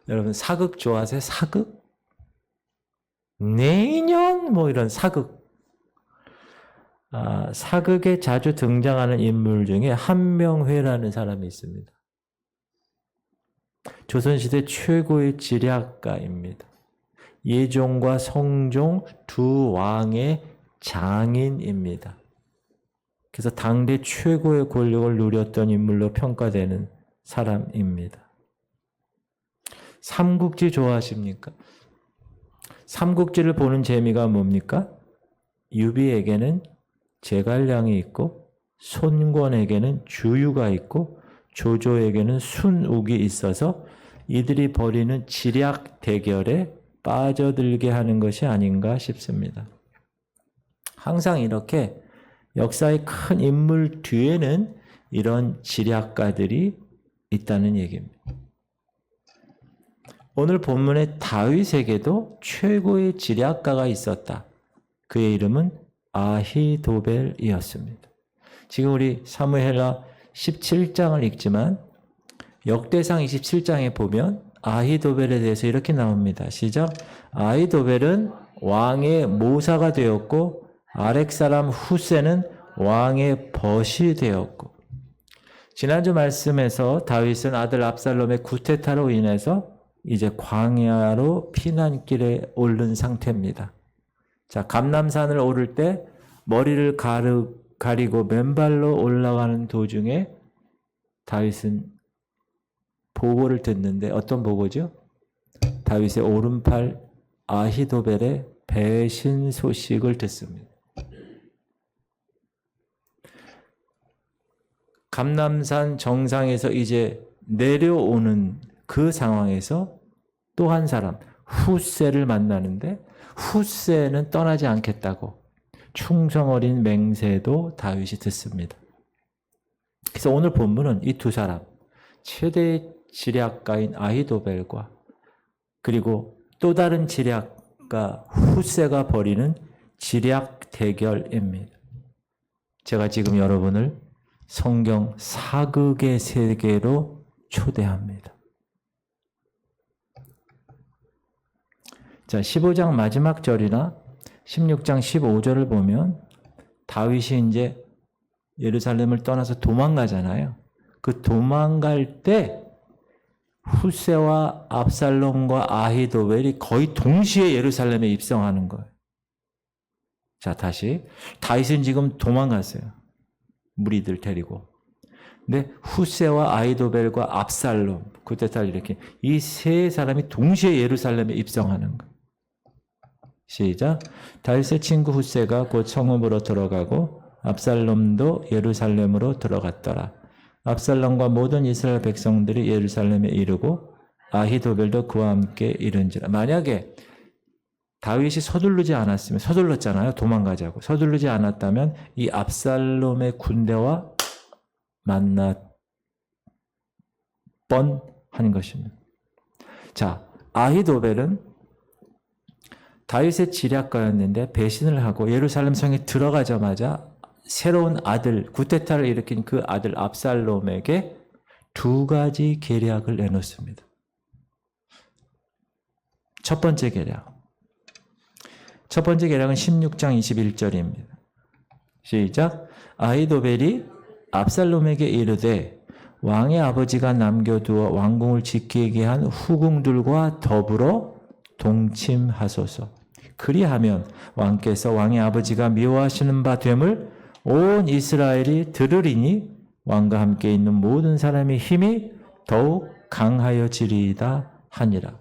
여러분 사극 좋아하세요? 사극? 내년 뭐 이런 사극. 사극에 자주 등장하는 인물 중에 한명회라는 사람이 있습니다. 조선시대 최고의 지략가입니다. 예종과 성종 두 왕의 장인입니다. 그래서 당대 최고의 권력을 누렸던 인물로 평가되는 사람입니다. 삼국지 좋아하십니까? 삼국지를 보는 재미가 뭡니까? 유비에게는 제갈량이 있고 손권에게는 주유가 있고 조조에게는 순욱이 있어서 이들이 벌이는 지략 대결에 빠져들게 하는 것이 아닌가 싶습니다. 항상 이렇게 역사의 큰 인물 뒤에는 이런 지략가들이 있다는 얘기입니다. 오늘 본문의 다윗에게도 최고의 지략가가 있었다. 그의 이름은 아히도벨이었습니다. 지금 우리 사무엘하 17장을 읽지만 역대상 27장에 보면 아히도벨에 대해서 이렇게 나옵니다. 시작. 아히도벨은 왕의 모사가 되었고 아렉 사람 후세는 왕의 벗이 되었고. 지난주 말씀에서 다윗은 아들 압살롬의 구테타로 인해서 이제 광야로 피난길에 오른 상태입니다. 자, 감람산을 오를 때 머리를 가리고 맨발로 올라가는 도중에 다윗은 보고를 듣는데 어떤 보고죠? 다윗의 오른팔 아히도벨의 배신 소식을 듣습니다. 감람산 정상에서 이제 내려오는 그 상황에서 또 한 사람 후세를 만나는데 후세는 떠나지 않겠다고 충성 어린 맹세도 다윗이 듣습니다. 그래서 오늘 본문은 이 두 사람 최대 지략가인 아히도벨과 그리고 또 다른 지략가 후세가 벌이는 지략 대결입니다. 제가 지금 여러분을 성경 사극의 세계로 초대합니다. 자, 15장 마지막 절이나 16장 15절을 보면 다윗이 이제 예루살렘을 떠나서 도망가잖아요. 그 도망갈 때 후세와 압살롬과 아히도벨이 거의 동시에 예루살렘에 입성하는 거예요. 자, 다시. 다윗은 지금 도망갔어요. 무리들 데리고. 근데 후세와 아히도벨과 압살롬, 구테타 이렇게 이 세 사람이 동시에 예루살렘에 입성하는 거예요. 시작. 다윗의 친구 후세가 곧 성읍으로 들어가고 압살롬도 예루살렘으로 들어갔더라. 압살롬과 모든 이스라엘 백성들이 예루살렘에 이르고 아히도벨도 그와 함께 이른지라. 만약에 다윗이 서두르지 않았으면, 서둘렀잖아요. 도망가자고. 서두르지 않았다면 이 압살롬의 군대와 만나 뻔한 것입니다. 자, 아히도벨은 다윗의 지략가였는데 배신을 하고 예루살렘 성에 들어가자마자 새로운 아들, 구테타를 일으킨 그 아들 압살롬에게 두 가지 계략을 내놓습니다. 첫 번째 계략. 첫 번째 계략은 16장 21절입니다. 시작. 아히도벨이 압살롬에게 이르되 왕의 아버지가 남겨두어 왕궁을 지키게 한 후궁들과 더불어 동침하소서. 그리하면 왕께서 왕의 아버지가 미워하시는 바 됨을 온 이스라엘이 들으리니 왕과 함께 있는 모든 사람의 힘이 더욱 강하여지리이다 하니라.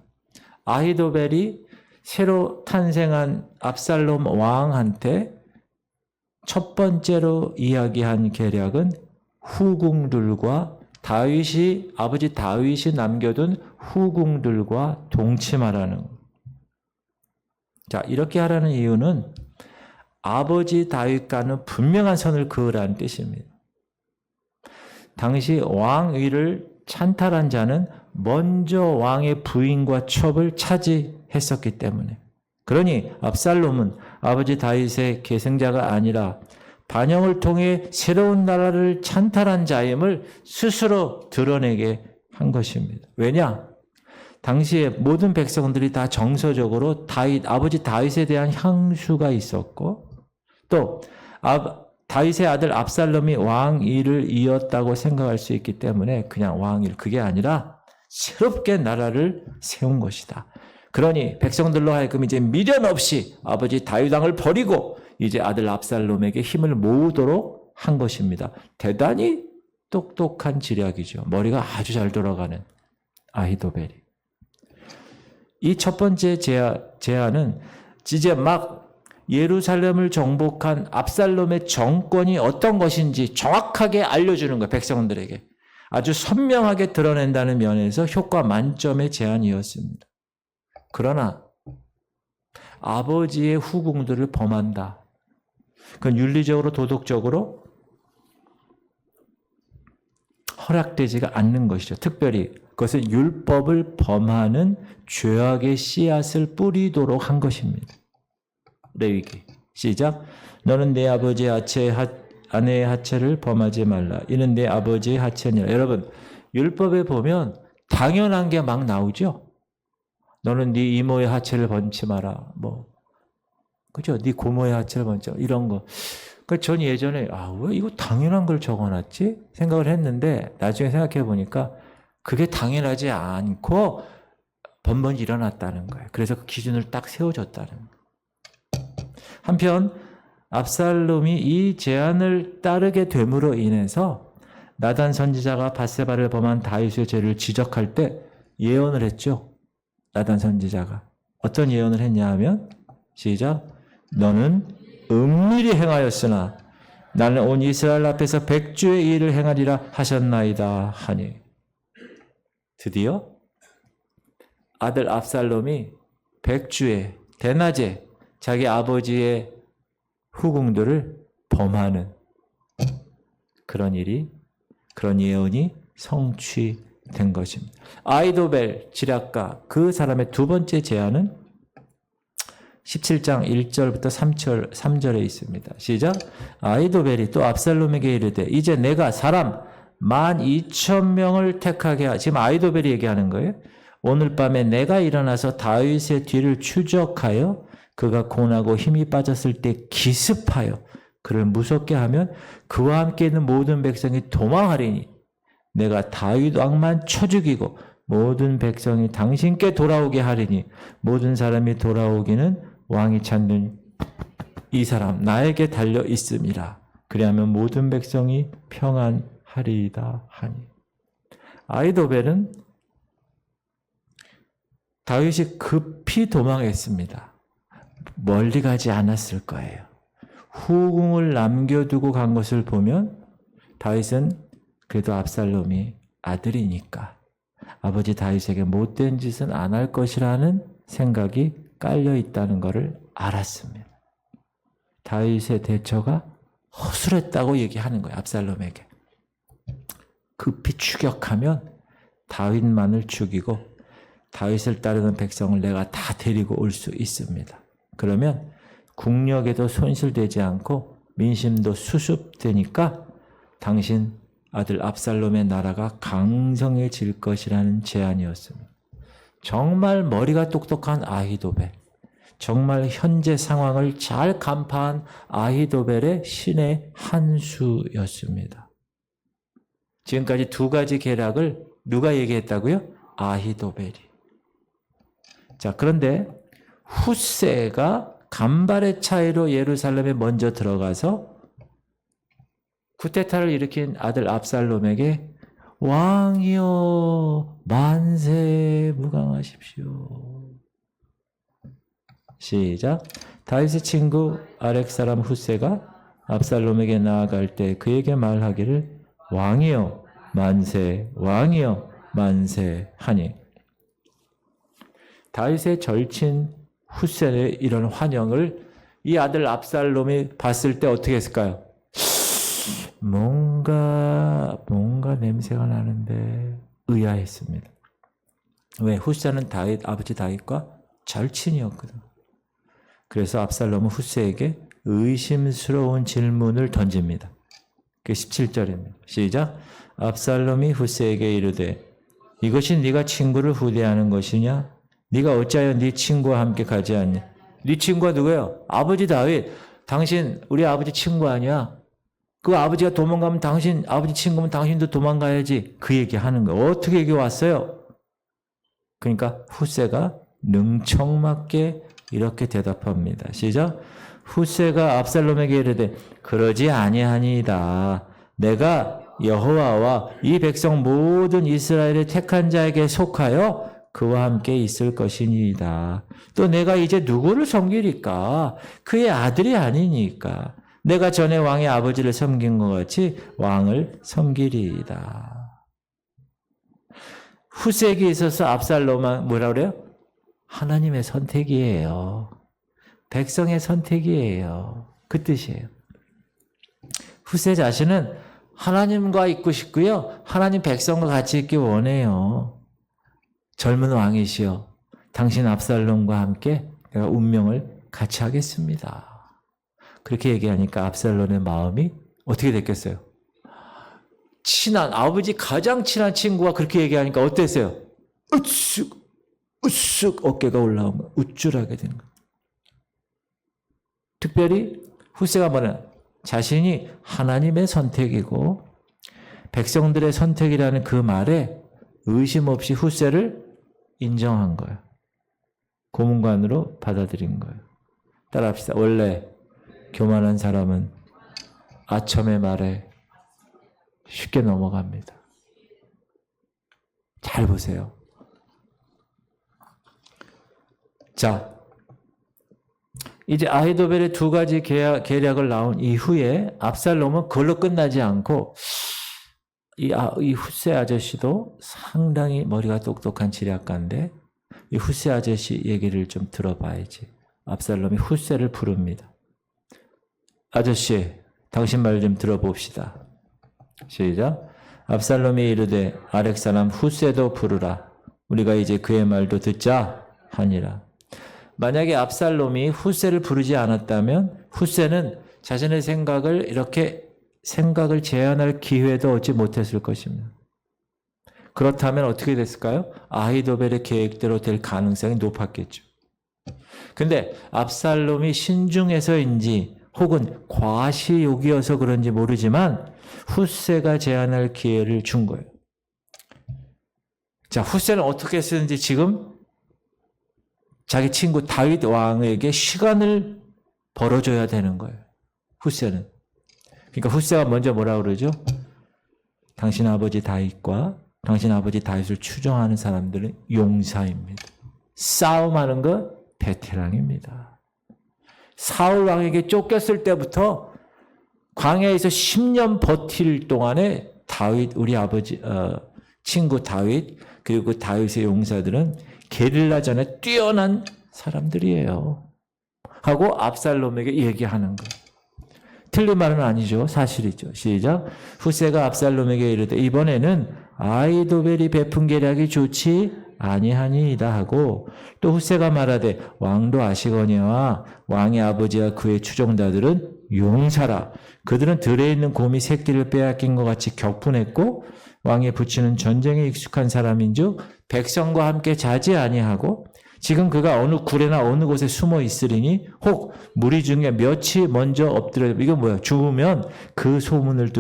아히도벨이 새로 탄생한 압살롬 왕한테 첫 번째로 이야기한 계략은 후궁들과 아버지 다윗이 남겨둔 후궁들과 동침하라는 것. 자, 이렇게 하라는 이유는 아버지 다윗과는 분명한 선을 그으라는 뜻입니다. 당시 왕위를 찬탈한 자는 먼저 왕의 부인과 첩을 차지했었기 때문에. 그러니 압살롬은 아버지 다윗의 계승자가 아니라 반영을 통해 새로운 나라를 찬탈한 자임을 스스로 드러내게 한 것입니다. 왜냐? 당시에 모든 백성들이 다 정서적으로 아버지 다윗에 대한 향수가 있었고 또 다윗의 아들 압살롬이 왕위를 이었다고 생각할 수 있기 때문에 그냥 왕위를 그게 아니라 새롭게 나라를 세운 것이다. 그러니 백성들로 하여금 이제 미련 없이 아버지 다윗 왕을 버리고 이제 아들 압살롬에게 힘을 모으도록 한 것입니다. 대단히 똑똑한 지략이죠. 머리가 아주 잘 돌아가는 아히도벨이. 이 첫 번째 제안은 이제 막 예루살렘을 정복한 압살롬의 정권이 어떤 것인지 정확하게 알려주는 거예요. 백성들에게. 아주 선명하게 드러낸다는 면에서 효과 만점의 제안이었습니다. 그러나 아버지의 후궁들을 범한다. 그건 윤리적으로 도덕적으로 허락되지가 않는 것이죠. 특별히 그것은 율법을 범하는 죄악의 씨앗을 뿌리도록 한 것입니다. 레위기 시작. 너는 내 아버지의 아내의 하체를 범하지 말라. 이는 내 아버지의 하체니라. 여러분 율법에 보면 당연한 게 막 나오죠. 너는 네 이모의 하체를 번지 마라. 그죠? 네 고모의 하체를 번지 마라. 이런 거. 전 예전에 왜 이거 당연한 걸 적어놨지? 생각을 했는데 나중에 생각해 보니까 그게 당연하지 않고 번번이 일어났다는 거예요. 그래서 그 기준을 딱 세워줬다는 거예요. 한편 압살롬이 이 제안을 따르게 됨으로 인해서 나단 선지자가 밧세바를 범한 다윗의 죄를 지적할 때 예언을 했죠. 나단 선지자가. 어떤 예언을 했냐 하면 시작. 너는 은밀히 행하였으나 나는 온 이스라엘 앞에서 백주의 일을 행하리라 하셨나이다 하니. 드디어 아들 압살롬이 백주에 대낮에 자기 아버지의 후궁들을 범하는 그런 예언이 성취된 것입니다. 아히도벨 지략가 그 사람의 두 번째 제안은 17장 1절부터 3절에 있습니다. 시작. 아히도벨이 또 압살롬에게 이르되 이제 내가 사람 12,000명을 택하게 하라. 지금 아히도벨이 얘기하는 거예요. 오늘 밤에 내가 일어나서 다윗의 뒤를 추적하여 그가 고나고 힘이 빠졌을 때 기습하여 그를 무섭게 하면 그와 함께 있는 모든 백성이 도망하리니 내가 다윗 왕만 쳐 죽이고 모든 백성이 당신께 돌아오게 하리니 모든 사람이 돌아오기는 왕이 찾는 이 사람 나에게 달려 있음이라. 그리하면 모든 백성이 평안하리이다 하니. 아히도벨은 다윗이 급히 도망했습니다. 멀리 가지 않았을 거예요. 후궁을 남겨두고 간 것을 보면 다윗은 그래도 압살롬이 아들이니까 아버지 다윗에게 못된 짓은 안 할 것이라는 생각이 깔려 있다는 것을 알았습니다. 다윗의 대처가 허술했다고 얘기하는 거예요. 압살롬에게. 급히 추격하면 다윗만을 죽이고 다윗을 따르는 백성을 내가 다 데리고 올 수 있습니다. 그러면 국력에도 손실되지 않고 민심도 수습되니까 당신 아들 압살롬의 나라가 강성해질 것이라는 제안이었습니다. 정말 머리가 똑똑한 아히도벨, 정말 현재 상황을 잘 간파한 아히도벨의 신의 한 수였습니다. 지금까지 두 가지 계략을 누가 얘기했다고요? 아히도벨이. 자, 그런데 훗세가 간발의 차이로 예루살렘에 먼저 들어가서 쿠데타를 일으킨 아들 압살롬에게 왕이여 만세 무강하십시오. 시작. 다윗의 친구 아렉 사람 훗세가 압살롬에게 나아갈 때 그에게 말하기를 왕이여 만세 왕이여 만세 하니. 다윗의 절친 훗세의 이런 환영을 이 아들 압살롬이 봤을 때 어떻게 했을까요? 뭔가 냄새가 나는데 의아했습니다. 왜? 훗세는 아버지 다윗과 절친이었거든. 그래서 압살롬은 훗세에게 의심스러운 질문을 던집니다. 그게 17절입니다. 시작. 압살롬이 훗세에게 이르되 이것이 네가 친구를 후대하는 것이냐? 네가 어찌하여 네 친구와 함께 가지 않냐? 네 친구가 누구예요? 아버지 다윗. 당신 우리 아버지 친구 아니야? 그 아버지가 도망가면 당신 아버지 친구면 당신도 도망가야지. 그 얘기하는 거예요. 어떻게 여기 왔어요? 그러니까 훗새가 능청맞게 이렇게 대답합니다. 시작. 훗새가 압살롬에게 이르되 그러지 아니하니이다. 내가 여호와와 이 백성 모든 이스라엘의 택한 자에게 속하여 그와 함께 있을 것이니이다. 또 내가 이제 누구를 섬기리까? 그의 아들이 아니니까. 내가 전에 왕의 아버지를 섬긴 것 같이 왕을 섬기리이다. 훗새에게 있어서 압살롬은 뭐라 그래요? 하나님의 선택이에요. 백성의 선택이에요. 그 뜻이에요. 훗새 자신은 하나님과 있고 싶고요. 하나님 백성과 같이 있기 원해요. 젊은 왕이시여, 당신 압살롬과 함께 내가 운명을 같이 하겠습니다. 그렇게 얘기하니까 압살롬의 마음이 어떻게 됐겠어요? 친한, 아버지 가장 친한 친구가 그렇게 얘기하니까 어땠어요? 으쓱 어깨가 올라온 거, 우쭐하게 된 거. 특별히 훗새가 뭐냐? 자신이 하나님의 선택이고 백성들의 선택이라는 그 말에 의심 없이 훗새를 인정한 거예요. 고문관으로 받아들인 거예요. 따라합시다. 원래 교만한 사람은 아첨의 말에 쉽게 넘어갑니다. 잘 보세요. 자, 이제 아히도벨의 두 가지 계략을 나온 이후에 압살롬은 그걸로 끝나지 않고 이 훗새 아저씨도 상당히 머리가 똑똑한 지략가인데 이 훗새 아저씨 얘기를 좀 들어봐야지. 압살롬이 훗새를 부릅니다. 아저씨, 당신 말 좀 들어봅시다. 시작. 압살롬이 이르되 아렉 사람 훗새도 부르라. 우리가 이제 그의 말도 듣자 하니라. 만약에 압살롬이 훗새를 부르지 않았다면 훗새는 자신의 생각을 이렇게 생각을 제안할 기회도 얻지 못했을 것입니다. 그렇다면 어떻게 됐을까요? 아히도벨의 계획대로 될 가능성이 높았겠죠. 근데 압살롬이 신중해서인지 혹은 과시욕이어서 그런지 모르지만 훗새가 제안할 기회를 준 거예요. 자, 훗새는 어떻게 쓰는지 지금 자기 친구 다윗 왕에게 시간을 벌어줘야 되는 거예요. 훗새는. 그러니까 훗새가 먼저 뭐라고 그러죠? 당신 아버지 다윗과 당신 아버지 다윗을 추종하는 사람들은 용사입니다. 싸움하는 거 베테랑입니다. 사울 왕에게 쫓겼을 때부터 광야에서 10년 버틸 동안에 다윗, 우리 아버지 친구 다윗 그리고 다윗의 용사들은 게릴라전에 뛰어난 사람들이에요. 하고 압살롬에게 얘기하는 거예요. 틀린 말은 아니죠. 사실이죠. 시작. 훗새가 압살롬에게 이르되 이번에는 아히도벨이 베푼 계략이 좋지 아니하니이다 하고 또 훗새가 말하되 왕도 아시거니와 왕의 아버지와 그의 추종자들은 용사라. 그들은 들에 있는 곰이 새끼를 빼앗긴 것 같이 격분했고 왕의 부친은 전쟁에 익숙한 사람인즉 백성과 함께 자지 아니하고 지금 그가 어느 굴에나 어느 곳에 숨어 있으리니 혹 무리 중에 몇이 먼저 엎드려 이건 뭐야? 죽으면 그 소문을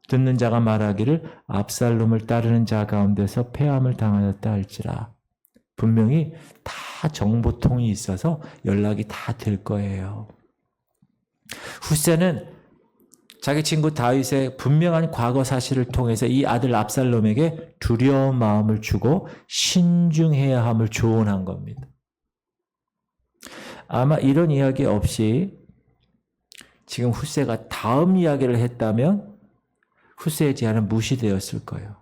듣는 자가 말하기를 압살롬을 따르는 자 가운데서 패함을 당하였다 할지라. 분명히 다 정보통이 있어서 연락이 다 될 거예요. 훗새는 자기 친구 다윗의 분명한 과거 사실을 통해서 이 아들 압살롬에게 두려운 마음을 주고 신중해야 함을 조언한 겁니다. 아마 이런 이야기 없이 지금 훗새가 다음 이야기를 했다면 훗새의 제안은 무시되었을 거예요.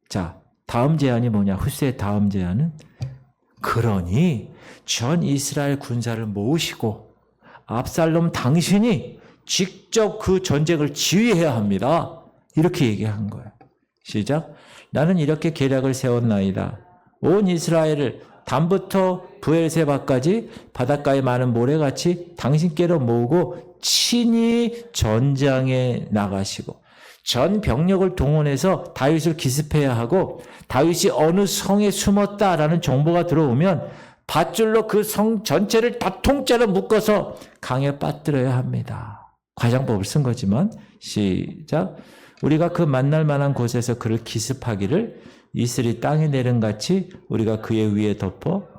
자, 다음 제안이 뭐냐? 훗새의 다음 제안은 그러니 전 이스라엘 군사를 모으시고 압살롬 당신이 직접 그 전쟁을 지휘해야 합니다. 이렇게 얘기한 거예요. 시작. 나는 이렇게 계략을 세웠나이다. 온 이스라엘을 단부터 브엘세바까지 바닷가에 많은 모래같이 당신께로 모으고 친히 전장에 나가시고 전 병력을 동원해서 다윗을 기습해야 하고 다윗이 어느 성에 숨었다라는 정보가 들어오면 밧줄로 그 성 전체를 다 통째로 묶어서 강에 빠뜨려야 합니다. 과장법을 쓴 거지만 시작. 우리가 그 만날 만한 곳에서 그를 기습하기를 이슬이 땅에 내린같이 우리가 그의 위에 덮어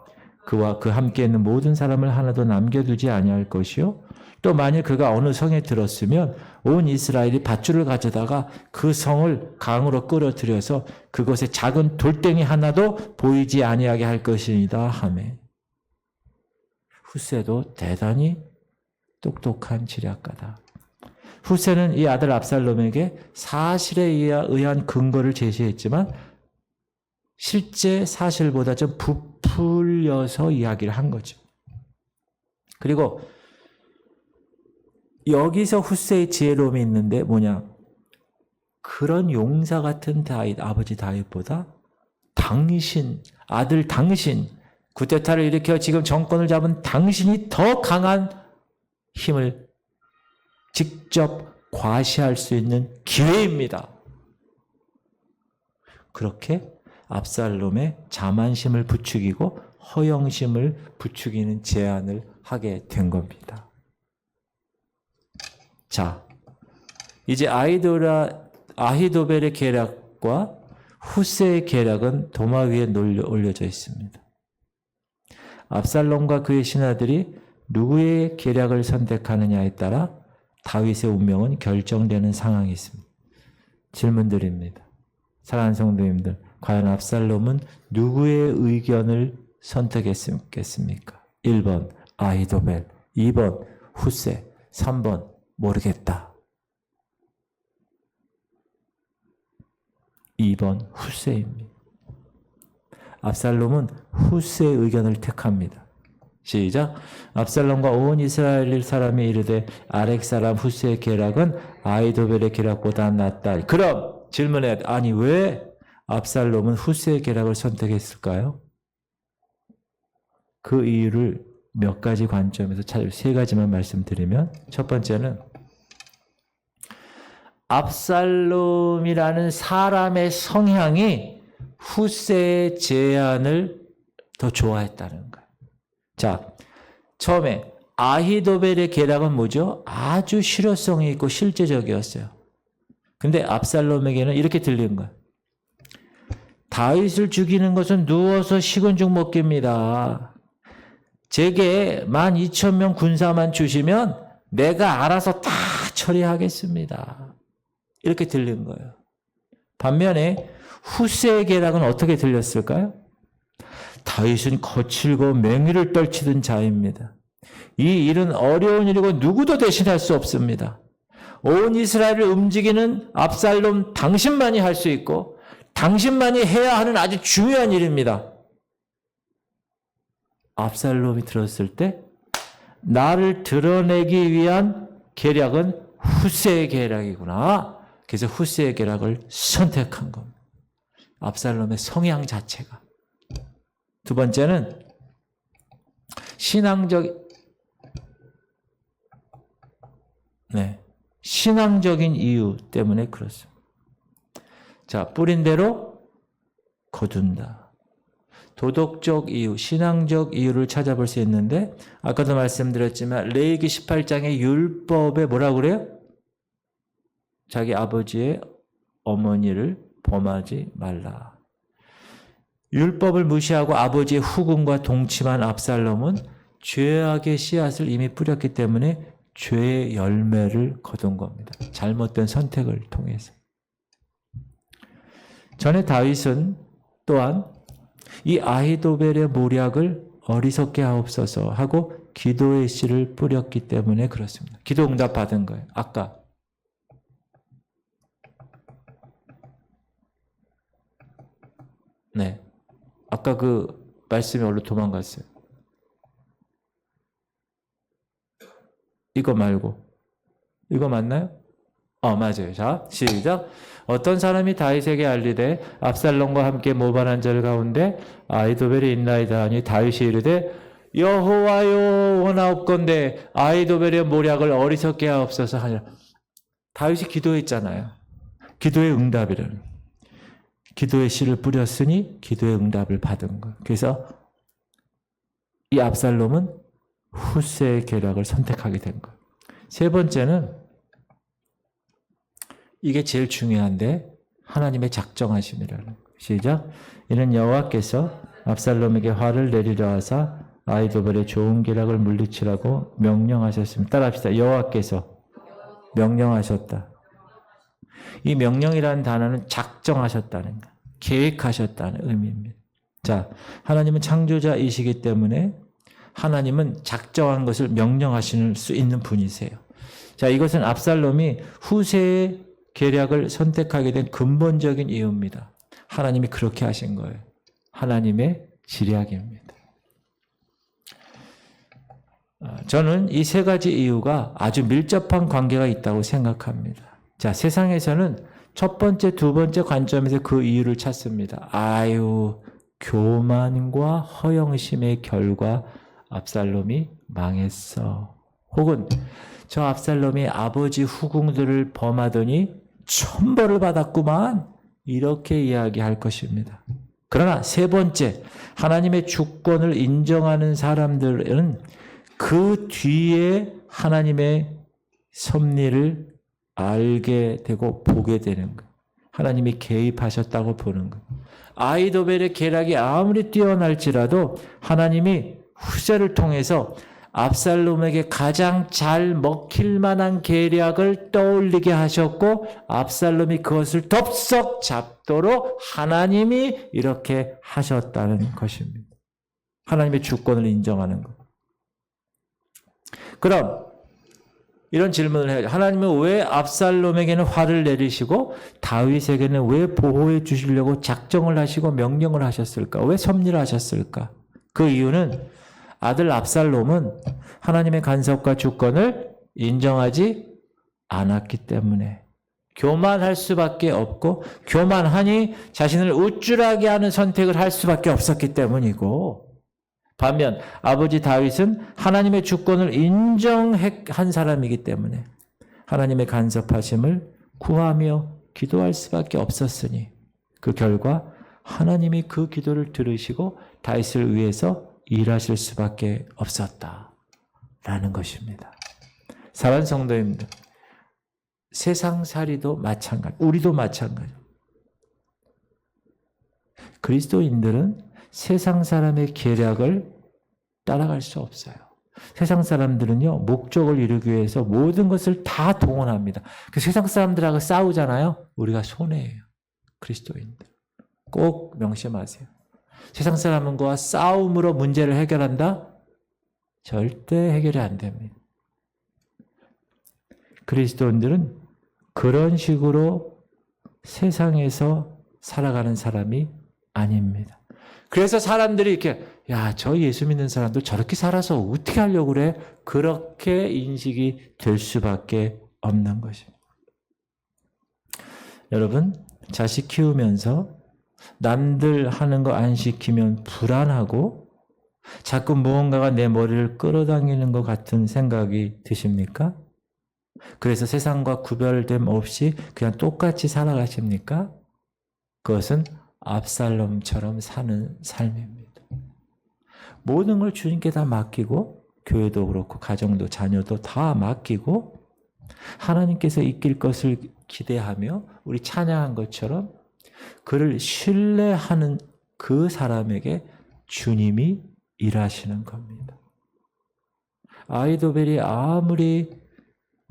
그와 그 함께 있는 모든 사람을 하나도 남겨두지 아니할 것이요. 또 만일 그가 어느 성에 들었으면 온 이스라엘이 밧줄을 가져다가 그 성을 강으로 끌어들여서 그곳에 작은 돌덩이 하나도 보이지 아니하게 할 것이니이다 하매. 훗세도 대단히 똑똑한 지략가다. 훗세는 이 아들 압살롬에게 사실에 의한 근거를 제시했지만 실제 사실보다 좀 부풀려서 이야기를 한 거죠. 그리고 여기서 훗세의 지혜로움이 있는데 뭐냐? 그런 용사 같은 다윗, 아버지 다윗보다 아들 당신, 쿠데타를 일으켜 지금 정권을 잡은 당신이 더 강한 힘을 직접 과시할 수 있는 기회입니다. 그렇게 압살롬의 자만심을 부추기고 허영심을 부추기는 제안을 하게 된 겁니다. 자, 이제 아히도벨의 계략과 훗세의 계략은 도마 위에 올려져 있습니다. 압살롬과 그의 신하들이 누구의 계략을 선택하느냐에 따라 다윗의 운명은 결정되는 상황이 있습니다. 질문 드립니다. 사랑하는 성도님들, 과연 압살롬은 누구의 의견을 선택했겠습니까? 1번 아히도벨, 2번 훗세, 3번 모르겠다. 2번 훗세입니다. 압살롬은 훗세의 의견을 택합니다. 시작. 압살롬과 온 이스라엘 사람이 이르되 아렉 사람 훗세의 계략은 아히도벨의 계략보다 낫다. 그럼 질문해. 아니 왜 압살롬은 훗세의 계략을 선택했을까요? 그 이유를 몇 가지 관점에서 찾을 세 가지만 말씀드리면, 첫 번째는 압살롬이라는 사람의 성향이 훗세의 제안을 더 좋아했다는 거예요. 자, 처음에 아히도벨의 계략은 뭐죠? 아주 실효성이 있고 실제적이었어요. 근데 압살롬에게는 이렇게 들린 거예요. 다윗을 죽이는 것은 누워서 식은 죽 먹기입니다. 제게 12,000명 군사만 주시면 내가 알아서 다 처리하겠습니다. 이렇게 들린 거예요. 반면에 훗세의 계략은 어떻게 들렸을까요? 다윗은 거칠고 맹위를 떨치던 자입니다. 이 일은 어려운 일이고 누구도 대신할 수 없습니다. 온 이스라엘을 움직이는 압살롬 당신만이 할 수 있고 당신만이 해야 하는 아주 중요한 일입니다. 압살롬이 들었을 때 나를 드러내기 위한 계략은 훗세의 계략이구나. 그래서 훗세의 계략을 선택한 겁니다. 압살롬의 성향 자체가. 두 번째는 신앙적인 이유 때문에 그렇습니다. 자, 뿌린 대로 거둔다. 도덕적 이유, 신앙적 이유를 찾아볼 수 있는데 아까도 말씀드렸지만 레위기 18장의 율법에 뭐라고 그래요? 자기 아버지의 어머니를 범하지 말라. 율법을 무시하고 아버지의 후궁과 동침한 압살롬은 죄악의 씨앗을 이미 뿌렸기 때문에 죄의 열매를 거둔 겁니다. 잘못된 선택을 통해서. 전에 다윗은 또한 이 아히도벨의 모략을 어리석게 하옵소서 하고 기도의 씨를 뿌렸기 때문에 그렇습니다. 기도 응답 받은 거예요. 아까 그 말씀이 얼른 도망갔어요. 이거 말고 이거 맞나요? 맞아요. 자, 시작. 어떤 사람이 다윗에게 알리되 압살롬과 함께 모반한 자들 가운데 아히도벨이 있나이다 하니 다윗이 이르되 여호와여 원하옵건대 아히도벨의 모략을 어리석게 하옵소서 하니라. 다윗이 기도했잖아요. 기도의 응답이라는, 기도의 씨를 뿌렸으니 기도의 응답을 받은 것. 그래서 이 압살롬은 후세의 계략을 선택하게 된 것. 세 번째는, 이게 제일 중요한데, 하나님의 작정하심이라는 것. 시작. 이는 여호와께서 압살롬에게 화를 내리려 하사 아히도벨의 좋은 계략을 물리치라고 명령하셨습니다. 따라합시다. 여호와께서 명령하셨다. 이 명령이라는 단어는 작정하셨다는 것, 계획하셨다는 의미입니다. 자, 하나님은 창조자이시기 때문에 하나님은 작정한 것을 명령하실 수 있는 분이세요. 자, 이것은 압살롬이 후세의 계략을 선택하게 된 근본적인 이유입니다. 하나님이 그렇게 하신 거예요. 하나님의 지략입니다. 저는 이 세 가지 이유가 아주 밀접한 관계가 있다고 생각합니다. 자, 세상에서는 첫 번째, 두 번째 관점에서 그 이유를 찾습니다. 아유, 교만과 허영심의 결과 압살롬이 망했어. 혹은 저 압살롬이 아버지 후궁들을 범하더니 천벌을 받았구만. 이렇게 이야기할 것입니다. 그러나 세 번째, 하나님의 주권을 인정하는 사람들은 그 뒤에 하나님의 섭리를 알게 되고 보게 되는 것. 하나님이 개입하셨다고 보는 것. 아히도벨의 계략이 아무리 뛰어날지라도 하나님이 후세를 통해서 압살롬에게 가장 잘 먹힐 만한 계략을 떠올리게 하셨고 압살롬이 그것을 덥석 잡도록 하나님이 이렇게 하셨다는 것입니다. 하나님의 주권을 인정하는 것. 그럼 이런 질문을 해야죠. 하나님은 왜 압살롬에게는 화를 내리시고 다윗에게는 왜 보호해 주시려고 작정을 하시고 명령을 하셨을까? 왜 섭리를 하셨을까? 그 이유는 아들 압살롬은 하나님의 간섭과 주권을 인정하지 않았기 때문에 교만할 수밖에 없고 교만하니 자신을 우쭐하게 하는 선택을 할 수밖에 없었기 때문이고 반면 아버지 다윗은 하나님의 주권을 인정한 사람이기 때문에 하나님의 간섭하심을 구하며 기도할 수밖에 없었으니 그 결과 하나님이 그 기도를 들으시고 다윗을 위해서 일하실 수밖에 없었다라는 것입니다. 사랑하는 성도님들, 세상살이도 마찬가지, 우리도 마찬가지. 그리스도인들은 세상 사람의 계략을 따라갈 수 없어요. 세상 사람들은요, 목적을 이루기 위해서 모든 것을 다 동원합니다. 그 세상 사람들하고 싸우잖아요. 우리가 손해예요. 그리스도인들. 꼭 명심하세요. 세상 사람과 싸움으로 문제를 해결한다? 절대 해결이 안 됩니다. 그리스도인들은 그런 식으로 세상에서 살아가는 사람이 아닙니다. 그래서 사람들이 이렇게 야, 저 예수 믿는 사람들 저렇게 살아서 어떻게 하려고 그래? 그렇게 인식이 될 수밖에 없는 것입니다. 여러분, 자식 키우면서 남들 하는 거 안 시키면 불안하고 자꾸 무언가가 내 머리를 끌어당기는 것 같은 생각이 드십니까? 그래서 세상과 구별됨 없이 그냥 똑같이 살아가십니까? 그것은 압살롬처럼 사는 삶입니다. 모든 걸 주님께 다 맡기고 교회도 그렇고 가정도 자녀도 다 맡기고 하나님께서 이끌 것을 기대하며 우리 찬양한 것처럼 그를 신뢰하는 그 사람에게 주님이 일하시는 겁니다. 아히도벨이 아무리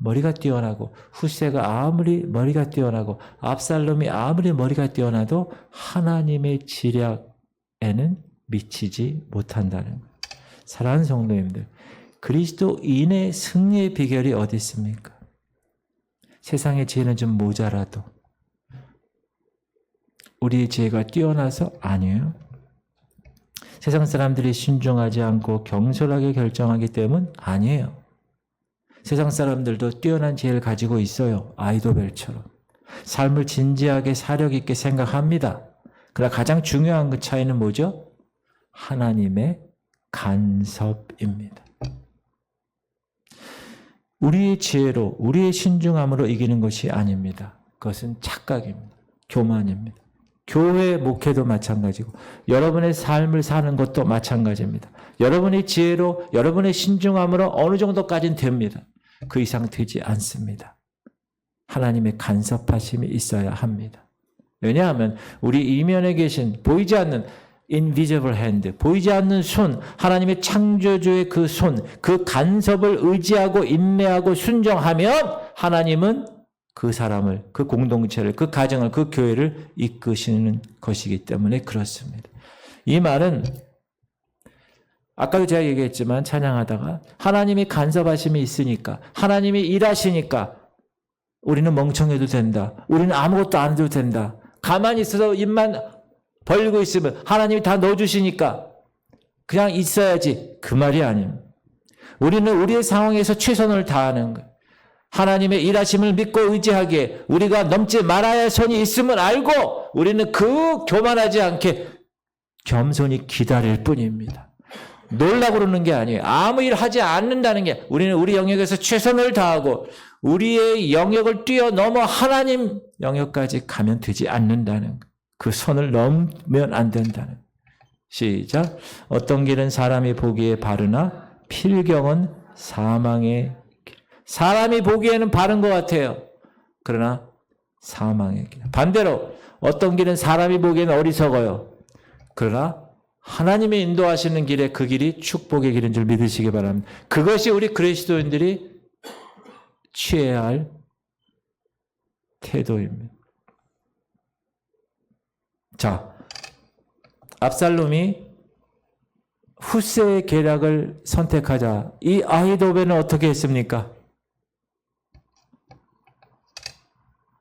머리가 뛰어나고 후세가 아무리 머리가 뛰어나고 압살롬이 아무리 머리가 뛰어나도 하나님의 지략에는 미치지 못한다는 것. 사랑하는 성도님들, 그리스도인의 승리의 비결이 어디 있습니까? 세상의 지혜는 좀 모자라도 우리의 지혜가 뛰어나서 아니에요. 세상 사람들이 신중하지 않고 경솔하게 결정하기 때문 아니에요. 세상 사람들도 뛰어난 지혜를 가지고 있어요. 아히도벨처럼. 삶을 진지하게 사력 있게 생각합니다. 그러나 가장 중요한 그 차이는 뭐죠? 하나님의 간섭입니다. 우리의 지혜로, 우리의 신중함으로 이기는 것이 아닙니다. 그것은 착각입니다. 교만입니다. 교회 목회도 마찬가지고 여러분의 삶을 사는 것도 마찬가지입니다. 여러분의 지혜로 여러분의 신중함으로 어느 정도까지는 됩니다. 그 이상 되지 않습니다. 하나님의 간섭하심이 있어야 합니다. 왜냐하면 우리 이면에 계신 보이지 않는 invisible hand, 보이지 않는 손, 하나님의 창조주의 그 손, 그 간섭을 의지하고 인내하고 순종하면 하나님은 그 사람을, 그 공동체를, 그 가정을, 그 교회를 이끄시는 것이기 때문에 그렇습니다. 이 말은 아까도 제가 얘기했지만 찬양하다가 하나님이 간섭하심이 있으니까, 하나님이 일하시니까 우리는 멍청해도 된다. 우리는 아무것도 안 해도 된다. 가만히 있어서 입만 벌리고 있으면 하나님이 다 넣어주시니까 그냥 있어야지. 그 말이 아닙니다. 우리는 우리의 상황에서 최선을 다하는 거예요. 하나님의 일하심을 믿고 의지하기에 우리가 넘지 말아야 할 선이 있음을 알고 우리는 그 교만하지 않게 겸손히 기다릴 뿐입니다. 놀라고 그러는 게 아니에요. 아무 일 하지 않는다는 게 우리는 우리 영역에서 최선을 다하고 우리의 영역을 뛰어넘어 하나님 영역까지 가면 되지 않는다는 거. 그 선을 넘으면 안 된다는 거. 시작. 어떤 길은 사람이 보기에 바르나 필경은 사망의 길. 사람이 보기에는 바른 것 같아요. 그러나 사망의 길. 반대로 어떤 길은 사람이 보기에는 어리석어요. 그러나 하나님의 인도하시는 길에 그 길이 축복의 길인 줄 믿으시기 바랍니다. 그것이 우리 그리스도인들이 취해야 할 태도입니다. 자, 압살롬이 후세의 계략을 선택하자 이 아히도벨은 어떻게 했습니까?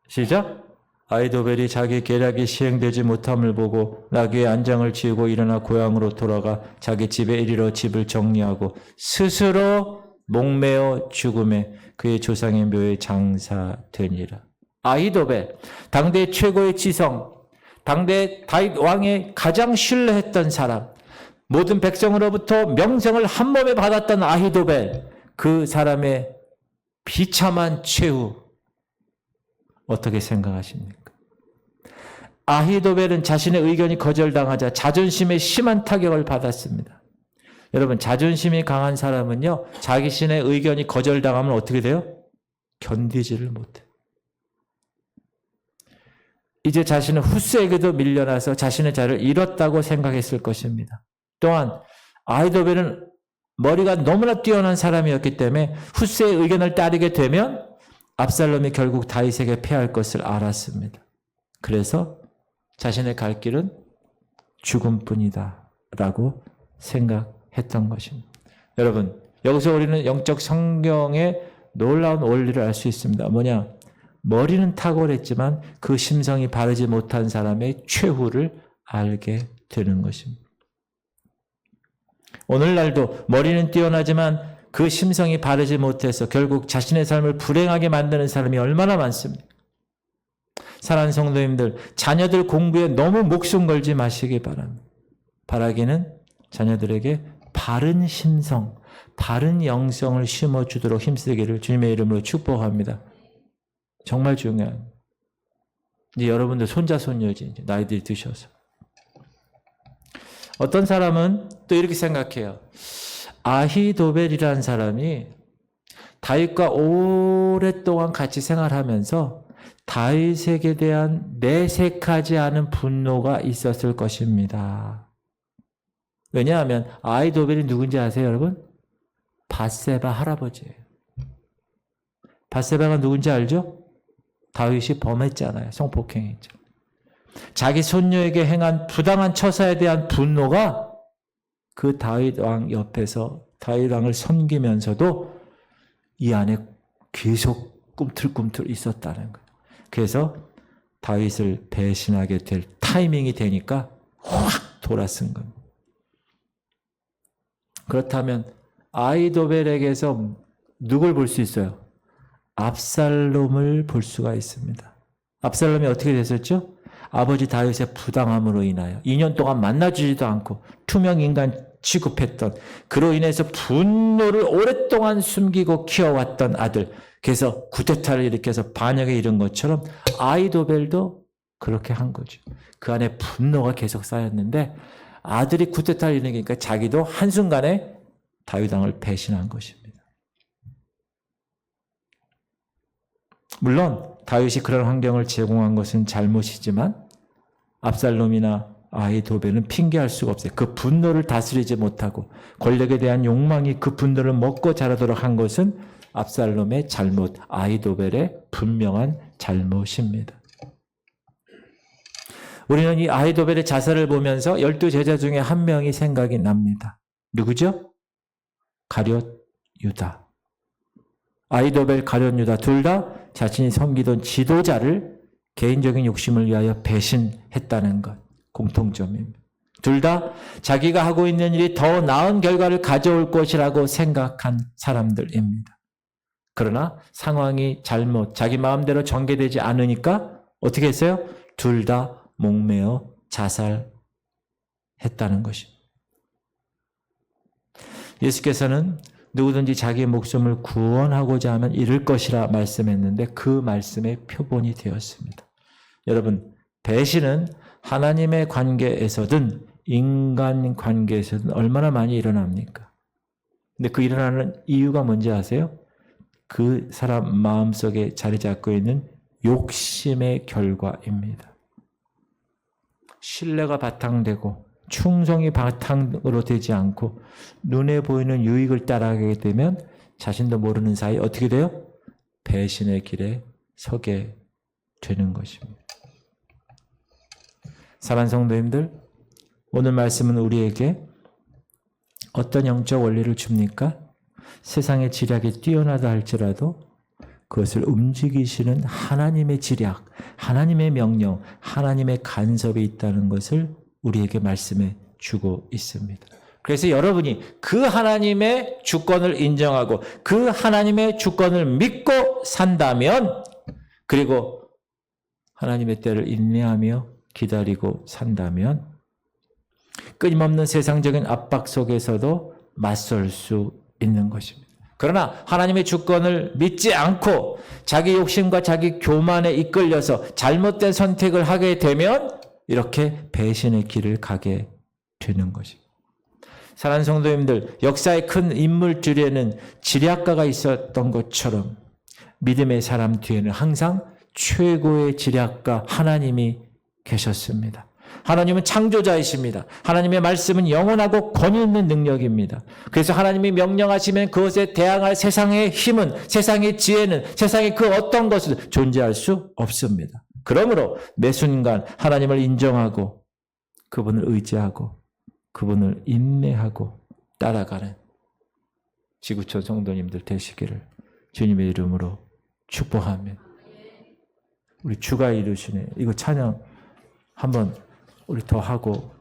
시작. 아히도벨이 자기 계략이 시행되지 못함을 보고 나귀의 안장을 치우고 일어나 고향으로 돌아가 자기 집에 이르러 집을 정리하고 스스로 목매어 죽음에 그의 조상의 묘에 장사되니라. 아히도벨, 당대 최고의 지성, 당대 다윗 왕의 가장 신뢰했던 사람, 모든 백성으로부터 명성을 한 몸에 받았던 아히도벨, 그 사람의 비참한 최후 어떻게 생각하십니까? 아히도벨은 자신의 의견이 거절당하자 자존심에 심한 타격을 받았습니다. 여러분, 자존심이 강한 사람은요, 자기 신의 의견이 거절당하면 어떻게 돼요? 견디지를 못해. 이제 자신은 후세에게도 밀려나서 자신의 자리를 잃었다고 생각했을 것입니다. 또한 아히도벨은 머리가 너무나 뛰어난 사람이었기 때문에 후세의 의견을 따르게 되면 압살롬이 결국 다윗에게 패할 것을 알았습니다. 그래서 자신의 갈 길은 죽음뿐이다 라고 생각했던 것입니다. 여러분, 여기서 우리는 영적 성경의 놀라운 원리를 알 수 있습니다. 뭐냐? 머리는 탁월했지만 그 심성이 바르지 못한 사람의 최후를 알게 되는 것입니다. 오늘날도 머리는 뛰어나지만 그 심성이 바르지 못해서 결국 자신의 삶을 불행하게 만드는 사람이 얼마나 많습니까? 사랑하는 성도님들, 자녀들 공부에 너무 목숨 걸지 마시기 바랍니다. 바라기는 자녀들에게 바른 심성, 바른 영성을 심어주도록 힘쓰기를 주님의 이름으로 축복합니다. 정말 중요한. 이제 여러분들 손자, 손녀지, 이제 나이들이 드셔서. 어떤 사람은 또 이렇게 생각해요. 아히도벨이라는 사람이 다윗과 오랫동안 같이 생활하면서 다윗에게 대한 내색하지 않은 분노가 있었을 것입니다. 왜냐하면 아히도벨이 누군지 아세요, 여러분? 밧세바 할아버지예요. 밧세바가 누군지 알죠? 다윗이 범했잖아요. 성폭행했죠. 자기 손녀에게 행한 부당한 처사에 대한 분노가 그 다윗 왕 옆에서 다윗 왕을 섬기면서도 이 안에 계속 꿈틀꿈틀 있었다는 거예요. 그래서 다윗을 배신하게 될 타이밍이 되니까 확 돌아쓴 겁니다. 그렇다면 아히도벨에게서 누굴 볼 수 있어요? 압살롬을 볼 수가 있습니다. 압살롬이 어떻게 됐었죠? 아버지 다윗의 부당함으로 인하여 2년 동안 만나주지도 않고 투명 인간 취급했던, 그로 인해서 분노를 오랫동안 숨기고 키워왔던 아들, 그래서 쿠데타를 일으켜서 반역에 이른 것처럼 아히도벨도 그렇게 한 거죠. 그 안에 분노가 계속 쌓였는데 아들이 쿠데타를 일으키니까 자기도 한순간에 다윗 왕을 배신한 것입니다. 물론 다윗이 그런 환경을 제공한 것은 잘못이지만 압살롬이나 아히도벨은 핑계할 수가 없어요. 그 분노를 다스리지 못하고 권력에 대한 욕망이 그 분노를 먹고 자라도록 한 것은 압살롬의 잘못, 아히도벨의 분명한 잘못입니다. 우리는 이 아히도벨의 자살을 보면서 12제자 중에 한 명이 생각이 납니다. 누구죠? 가룟 유다. 아히도벨, 가룟 유다 둘 다 자신이 섬기던 지도자를 개인적인 욕심을 위하여 배신했다는 것, 공통점입니다. 둘 다 자기가 하고 있는 일이 더 나은 결과를 가져올 것이라고 생각한 사람들입니다. 그러나 상황이 잘못, 자기 마음대로 전개되지 않으니까 어떻게 했어요? 둘 다 목매어 자살했다는 것입니다. 예수께서는 누구든지 자기의 목숨을 구원하고자 하면 잃을 것이라 말씀했는데 그 말씀의 표본이 되었습니다. 여러분, 배신은 하나님의 관계에서든 인간 관계에서든 얼마나 많이 일어납니까? 근데 그 일어나는 이유가 뭔지 아세요? 그 사람 마음속에 자리 잡고 있는 욕심의 결과입니다. 신뢰가 바탕되고 충성이 바탕으로 되지 않고 눈에 보이는 유익을 따라가게 되면 자신도 모르는 사이 어떻게 돼요? 배신의 길에 서게 되는 것입니다. 사랑하는 성도님들, 오늘 말씀은 우리에게 어떤 영적 원리를 줍니까? 세상의 지략이 뛰어나다 할지라도 그것을 움직이시는 하나님의 지략, 하나님의 명령, 하나님의 간섭이 있다는 것을 우리에게 말씀해 주고 있습니다. 그래서 여러분이 그 하나님의 주권을 인정하고 그 하나님의 주권을 믿고 산다면, 그리고 하나님의 때를 인내하며 기다리고 산다면 끊임없는 세상적인 압박 속에서도 맞설 수 있는 것입니다. 그러나 하나님의 주권을 믿지 않고 자기 욕심과 자기 교만에 이끌려서 잘못된 선택을 하게 되면 이렇게 배신의 길을 가게 되는 것입니다. 사랑하는 성도님들, 역사의 큰 인물들에는 지략가가 있었던 것처럼 믿음의 사람 뒤에는 항상 최고의 지략가 하나님이 계셨습니다. 하나님은 창조자이십니다. 하나님의 말씀은 영원하고 권위 있는 능력입니다. 그래서 하나님이 명령하시면 그것에 대항할 세상의 힘은, 세상의 지혜는, 세상의 그 어떤 것은 존재할 수 없습니다. 그러므로 매 순간 하나님을 인정하고 그분을 의지하고 그분을 인내하고 따라가는 지구촌 성도님들 되시기를 주님의 이름으로 축복하며, 우리 주가 이루시네. 이거 찬양 한번 우리 더 하고